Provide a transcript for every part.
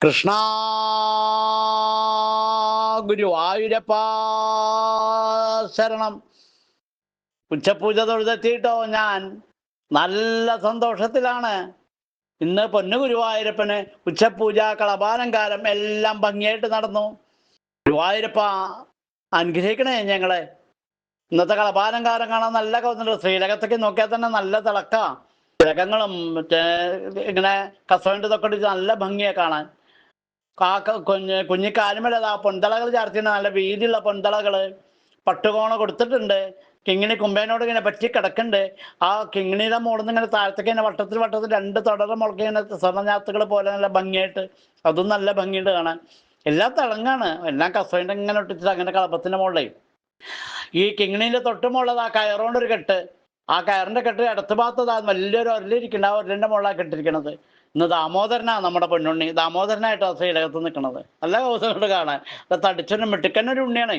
കൃഷ്ണ ഗുരുവായൂരപ്പ ശരണം. ഉച്ചപൂജ തൊഴുതെത്തിയിട്ടോ ഞാൻ നല്ല സന്തോഷത്തിലാണ്. ഇന്ന് പൊന്നു ഗുരുവായൂരപ്പന് ഉച്ചപൂജ കളഭാലങ്കാരം എല്ലാം ഭംഗിയായിട്ട് നടന്നു. ഗുരുവായൂരപ്പ അനുഗ്രഹിക്കണേ ഞങ്ങളെ. ഇന്നത്തെ കളഭാലങ്കാരം കാണാൻ നല്ല കൗതുണ്ട്. ശ്രീലകത്തേക്ക് നോക്കിയാൽ തന്നെ നല്ല തിളക്ക. തിലകങ്ങളും മറ്റേ ഇങ്ങനെ കസവിൻ്റെ ഇതൊക്കെ ഇട്ടിട്ട് നല്ല ഭംഗിയാ കാണാൻ. കുഞ്ഞിക്കാലുമല്ല പൊന്തളകൾ ചാർത്തിയാണ്, നല്ല വീതിയുള്ള പൊന്തളകള്. പട്ടുകോണ കൊടുത്തിട്ടുണ്ട്. കിങ്ങിണി കുമ്പേനോട് ഇങ്ങനെ പറ്റി കിടക്കുന്നുണ്ട്. ആ കിങ്ങിണിയുടെ മുകളിൽ നിന്ന് ഇങ്ങനെ താഴത്തേക്ക് ഇങ്ങനെ വട്ടത്തിൽ വട്ടത്തിൽ രണ്ട് തുടരെ മുളക് ഇങ്ങനെ സ്വർണ്ണഞ്ഞാത്തുകൾ പോലെ നല്ല ഭംഗിയായിട്ട്, അതും നല്ല ഭംഗിയുണ്ട് കാണാൻ. എല്ലാം തിളങ്ങാണ്, എല്ലാം കസവിൻ്റെ ഇങ്ങനെ ഇട്ടിട്ട് അങ്ങനെ കളപ്പത്തിന്റെ മുകളിൽ. ഈ കിങ്ങിണീൻ്റെ തൊട്ട് മുകളിൽ ആ കയറുകൊണ്ടൊരു കെട്ട്, ആ കയറിന്റെ കെട്ട് ഇടത്ത് ഭാഗത്ത് വലിയൊരു ഒരലിരിക്കുന്നുണ്ട്. ആ ഒരലിന്റെ മുകളിലാണ് കെട്ടിരിക്കണത്. ഇന്ന് ദാമോദരനാണ് നമ്മുടെ പൊന്നുണ്ണി. ദാമോദരനായിട്ടോ ശ്രീലകത്ത് നിൽക്കുന്നത്. നല്ല കൗതുകമുണ്ട് കാണാൻ. തടിച്ചൊരു മിടുക്കനൊരു ഉണ്ണിയാണ്.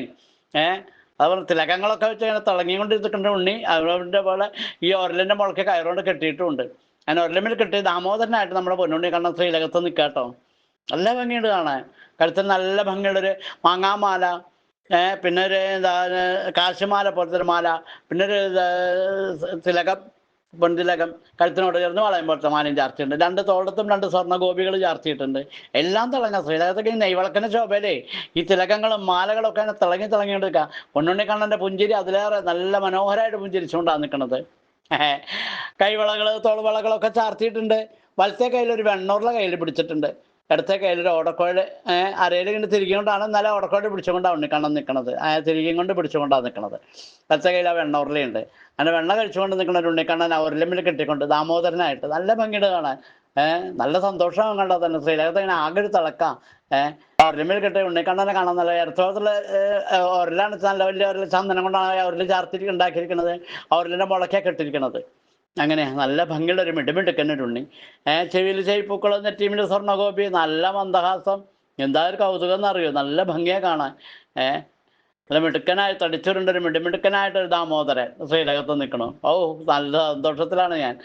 അതുപോലെ തിലകങ്ങളൊക്കെ വെച്ച് ഇങ്ങനെ തിളങ്ങിക്കൊണ്ടിരിക്കുന്ന ഉണ്ണി അവരുടെ പോലെ ഈ ഒരലിന്റെ മുളക്ക് കയറുകൊണ്ട് കെട്ടിയിട്ടുമുണ്ട്. അങ്ങനെ ഒരലിമിൽ കെട്ടി ദാമോദരനായിട്ട് നമ്മുടെ പൊന്നുണ്ണി കണ്ണൻ ശ്രീലകത്ത് നിൽക്കാട്ടോ. നല്ല ഭംഗിയുണ്ട് കാണാൻ. കഴുത്തിൽ നല്ല ഭംഗിയുള്ളൊരു മാങ്ങാമാല, പിന്നെ ഒരു എന്താ കാശിമാല പോലത്തെ ഒരു മാല, പിന്നെ ഒരു തിലകം, പൊൻതിലകം കഴുത്തിനോട് ചേർന്ന് വളയം പോലത്തെ മാലയും ചാർത്തിയിട്ടുണ്ട്. രണ്ട് തോളത്തും രണ്ട് സ്വർണ്ണ ഗോപികൾ ചാർത്തിയിട്ടുണ്ട്. എല്ലാം തിളങ്ങാം. ശ്രീലകത്തൊക്കെ ഈ നെയ്വിളക്കിന്റെ ശോഭയിലേ ഈ തിലകങ്ങളും മാലകളൊക്കെ അങ്ങനെ തിളങ്ങി തിളങ്ങിയെടുക്കുക. പൊന്നുണ്ണി കണ്ണന്റെ പുഞ്ചിരി അതിലേറെ നല്ല മനോഹരമായിട്ട് പുഞ്ചിരിച്ചുകൊണ്ടാണ് നിൽക്കുന്നത്. കൈവളകള് തോൾവളകളൊക്കെ ചാർത്തിയിട്ടുണ്ട്. വലത്തെ കയ്യിലൊരു വെണ്ണൂറിലെ കയ്യിൽ പിടിച്ചിട്ടുണ്ട്. ഇടത്തെ കയ്യിലൊരു ഓടക്കോഴ് അരയിൽ ഇങ്ങനെ തിരികൊണ്ടാണ്, എന്നാലും ഓടക്കോഴ് പിടിച്ചുകൊണ്ടാണ് ഉണ്ണിക്കണ്ണൻ നിൽക്കുന്നത്. തിരികെ കൊണ്ട് പിടിച്ചുകൊണ്ടാണ് നിൽക്കുന്നത്. ഇടത്തെ കയ്യിൽ ആ വെണ്ണൂറിലുണ്ട്. അങ്ങനെ വെണ്ണ കഴിച്ചുകൊണ്ട് നിൽക്കുന്ന ഒരു ഉണ്ണിക്കണ്ണൻ ആ ഉരുളമ്പിൽ കെട്ടിക്കൊണ്ട് ദാമോദരനായിട്ട് നല്ല ഭംഗിയുടെ കാണാൻ. നല്ല സന്തോഷമാകും കണ്ടാൽ തന്നെ. ശ്രീലകത്ത് ഇങ്ങനെ ആകെ ഒരു തിളക്കാം. ഉരുളമ്പിൽ കെട്ടിയ ഉണ്ണിക്കണ്ണനെ കാണാൻ നല്ല ഇടത്തോളത്തുള്ള ഉരുളാണ്, നല്ല വലിയ ഉരുള ചന്ദനം കൊണ്ടാണ് ഉരുള് ചാർത്തി ഉണ്ടാക്കിയിരിക്കുന്നത്. ആ ഉരുളിന്റെ മുളക്കാണ് കെട്ടിരിക്കുന്നത്. അങ്ങനെ നല്ല ഭംഗിയുള്ള ഒരു മിടുമിടുക്കനൊരു ഉണ്ണി. ചെവിയിൽ ചെവിപ്പൂക്കൾ, നെറ്റീമിൽ സ്വർണ്ണഗോപി, നല്ല മന്ദഹാസം. എന്താ ഒരു കൗതുകം എന്നറിയോ, നല്ല ഭംഗിയെ കാണാൻ. നല്ല മിടുക്കനായി തടിച്ചുരുണ്ടൊരു മിടുമിടുക്കനായിട്ടൊരു ദാമോദരൻ ശ്രീലകത്ത് നിൽക്കണം. നല്ല സന്തോഷത്തിലാണ് ഞാൻ.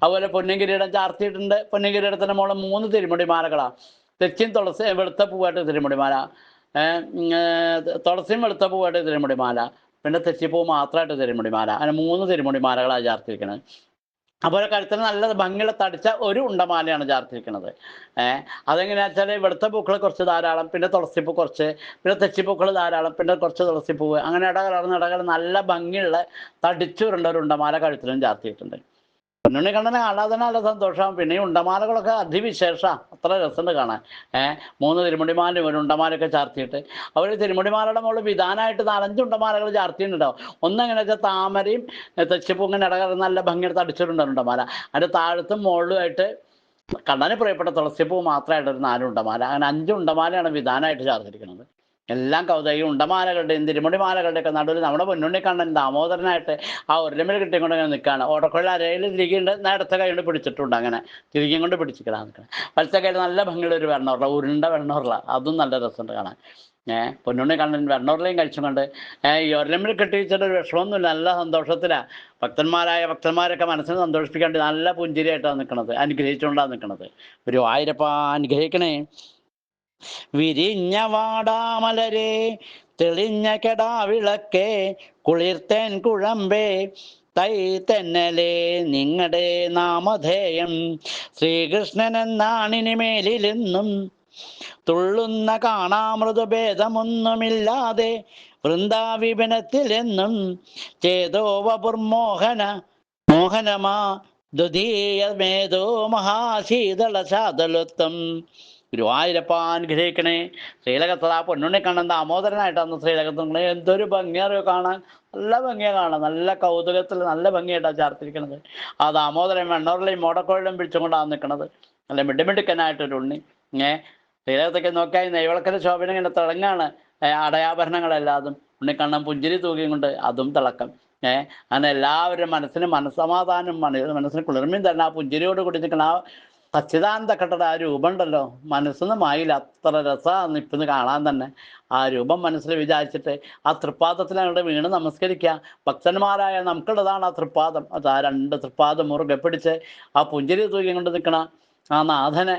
അതുപോലെ പൊന്നും കിരീടം ചാർത്തിയിട്ടുണ്ട്. പൊന്നും കിരീടത്തിന്റെ മുകളിൽ 3 തിരുമുടി മാലകളാണ്. തെച്ചിയും തുളസി വെളുത്ത പൂവായിട്ട് തിരുമുടി മാല, തുളസിയും വെളുത്ത പൂവായിട്ട് തിരുമുടി മാല, പിന്നെ തെച്ചിപ്പൂ മാത്രമായിട്ട് തിരുമുടി മാല. അങ്ങനെ 3 തിരുമുടി മാലകളാണ് ചാർത്തിരിക്കുന്നത്. അതുപോലെ കഴുത്തിന് നല്ല ഭംഗിയുള്ള തടിച്ച ഒരു ഉണ്ടമാലയാണ് ചാർത്തിരിക്കുന്നത്. അതെങ്ങനെയാ വെച്ചാൽ വെളുത്ത പൂക്കൾ കുറച്ച് ധാരാളം, പിന്നെ തുളസിപ്പൂ കുറച്ച്, പിന്നെ തെച്ചിപ്പൂക്കൾ ധാരാളം, പിന്നെ കുറച്ച് തുളസിപ്പൂവ്, അങ്ങനെ ഇടകലർന്ന് നല്ല ഭംഗിയുള്ള തടിച്ചുരുണ്ട ഒരു ഉണ്ടമാല കഴുത്തിലും ചാർത്തിയിട്ടുണ്ട്. പൊന്നുണ്ണി കണ്ണനെ കാണാതെ തന്നെ നല്ല സന്തോഷം. പിന്നെ ഈ ഉണ്ടമാലകളൊക്കെ അതിവിശേഷ, അത്ര രസമുണ്ട് കാണാൻ. 3 തിരുമുടിമാലയും ഒരു ഉണ്ടമാലയൊക്കെ ചാർത്തിയിട്ട് അവർ തിരുമുടിമാലയുടെ മുകളിൽ വിധാനമായിട്ട് 4-5 ഉണ്ടമാലകൾ ചാർത്തിയിട്ടുണ്ടാവും. ഒന്നെങ്ങനെ വെച്ചാൽ താമരയും തെച്ചിപ്പൂ ഇങ്ങനെ ഇടകലർന്ന് നല്ല ഭംഗിയെടുത്ത് അടിച്ചിട്ടുണ്ടാവും ഉണ്ടമാല. അതിൻ്റെ താഴത്തും മുകളിലുമായിട്ട് കണ്ണന് പ്രിയപ്പെട്ട തുളസിപ്പൂ മാത്രമായിട്ട് ഒരു 4 ഉണ്ടമാല. അങ്ങനെ 5 ഉണ്ടമാലയാണ് വിധാനമായിട്ട് ചേർത്തിരിക്കുന്നത്. എല്ലാം കൗതുക. ഈ ഉണ്ടമാലകളുടെയും തിരുമുടിമാലകളുടെയൊക്കെ നടുവിൽ നമ്മുടെ പൊന്നുണ്ണി കണ്ണൻ ദാമോദരനായിട്ട് ആ ഉരുളമേൽ കിട്ടിക്കൊണ്ട് ഇങ്ങനെ നിൽക്കുകയാണ്. ഓടക്കുഴൽ അരയിൽ തിരികെയുണ്ട്, നേരത്തെ കൈ കൊണ്ട് പിടിച്ചിട്ടുണ്ട്. അങ്ങനെ തിരികെ കൊണ്ട് പിടിച്ചിട്ടാണ് നിൽക്കുന്നത്. വലത്തെ കയ്യിൽ നല്ല ഭംഗിയുള്ള ഒരു വെണ്ണൂറില, ഉരുണ്ട വെണ്ണൂറില, അതും നല്ല രസമുണ്ട് കാണാൻ. പൊന്നുണ്ണി കണ്ണൻ വെണ്ണൂറിലയും കഴിച്ചുകൊണ്ട് ഈ ഉരുളമേൽ കെട്ടി വെച്ചിട്ട് ഒരു വിഷമമൊന്നുമില്ല, നല്ല സന്തോഷത്തിലാണ്. ഭക്തന്മാരൊക്കെ മനസ്സിനെ സന്തോഷിപ്പിക്കാണ്ട് നല്ല പുഞ്ചിരിയായിട്ടാണ് നിൽക്കുന്നത്, അനുഗ്രഹിച്ചുകൊണ്ടാണ് നിൽക്കുന്നത്. ഒരു ആയിരപ്പ അനുഗ്രഹിക്കണേ. വിരിഞ്ഞ വാടാമലരെ, തെളിഞ്ഞ കെടാവിളക്കേ, കുളിർത്തേൻ കുഴമ്പേ, തൈ തെന്നലേ നിങ്ങളുടെ നാമധേയം ശ്രീകൃഷ്ണൻ എന്നാണിനിമേലിലെന്നും. തുള്ളുന്ന കാണാമൃദുഭേദമൊന്നുമില്ലാതെ വൃന്ദാവിപനത്തിലെന്നും ചേതോവപുർമോഹന മോഹനമാ ദ്വിതീയമേതോ മഹാശീതള ശാതലത്വം. ഗുരുവായൂരപ്പ അനുഗ്രഹിക്കണേ. ശ്രീലകത്തതാ പൊന്നുണ്ണി കണ്ണൻ ദാമോദരനായിട്ടാണ് ശ്രീലകത്ത്. എന്തൊരു ഭംഗിയറിയോ കാണാൻ, നല്ല ഭംഗിയാണ് കാണാൻ. നല്ല കൗതുകത്തിൽ നല്ല ഭംഗിയായിട്ടാണ് ചാർത്തിരിക്കുന്നത്. ആ ദാമോദരൻ വെണ്ണൂറിലെയും മോടക്കോഴിലും പിടിച്ചുകൊണ്ടാണ് നിൽക്കുന്നത്. നല്ല മിടുമിടുക്കനായിട്ടൊരു ഉണ്ണി. ശ്രീലകത്തൊക്കെ നോക്കിയാൽ നെയ്വിളക്കിന്റെ ശോഭന ഇങ്ങനെ തിളങ്ങാണ്. അടയാഭരണങ്ങളെല്ലാതും ഉണ്ണിക്കണ്ണൻ പുഞ്ചിരി തൂകിയും കൊണ്ട് അതും തിളക്കം. അങ്ങനെ എല്ലാവരും മനസ്സമാധാനം, മനസ്സിന് കുളിർമയും തന്നെ ആ പുഞ്ചിരിയോട് കൂടി നിൽക്കണം. ആ സച്ചിദാനന്ദ കട്ടയുടെ ആ രൂപം ഉണ്ടല്ലോ, മനസ്സിന്ന് മായില്ല, അത്ര രസമാണ് ഇപ്പം കാണാൻ തന്നെ. ആ രൂപം മനസ്സിൽ വിചാരിച്ചിട്ട് ആ തൃപ്പാദത്തിൽ അങ്ങോട്ട് വീണ് നമസ്കരിക്കുക. ഭക്തന്മാരായ നമുക്കുള്ളതാണ് ആ തൃപ്പാദം. അത് ആ 2 തൃപ്പാദം മുറുകെ പിടിച്ച് ആ പുഞ്ചിരി തൂക്കി കൊണ്ട് നിൽക്കണം ആ നാഥനെ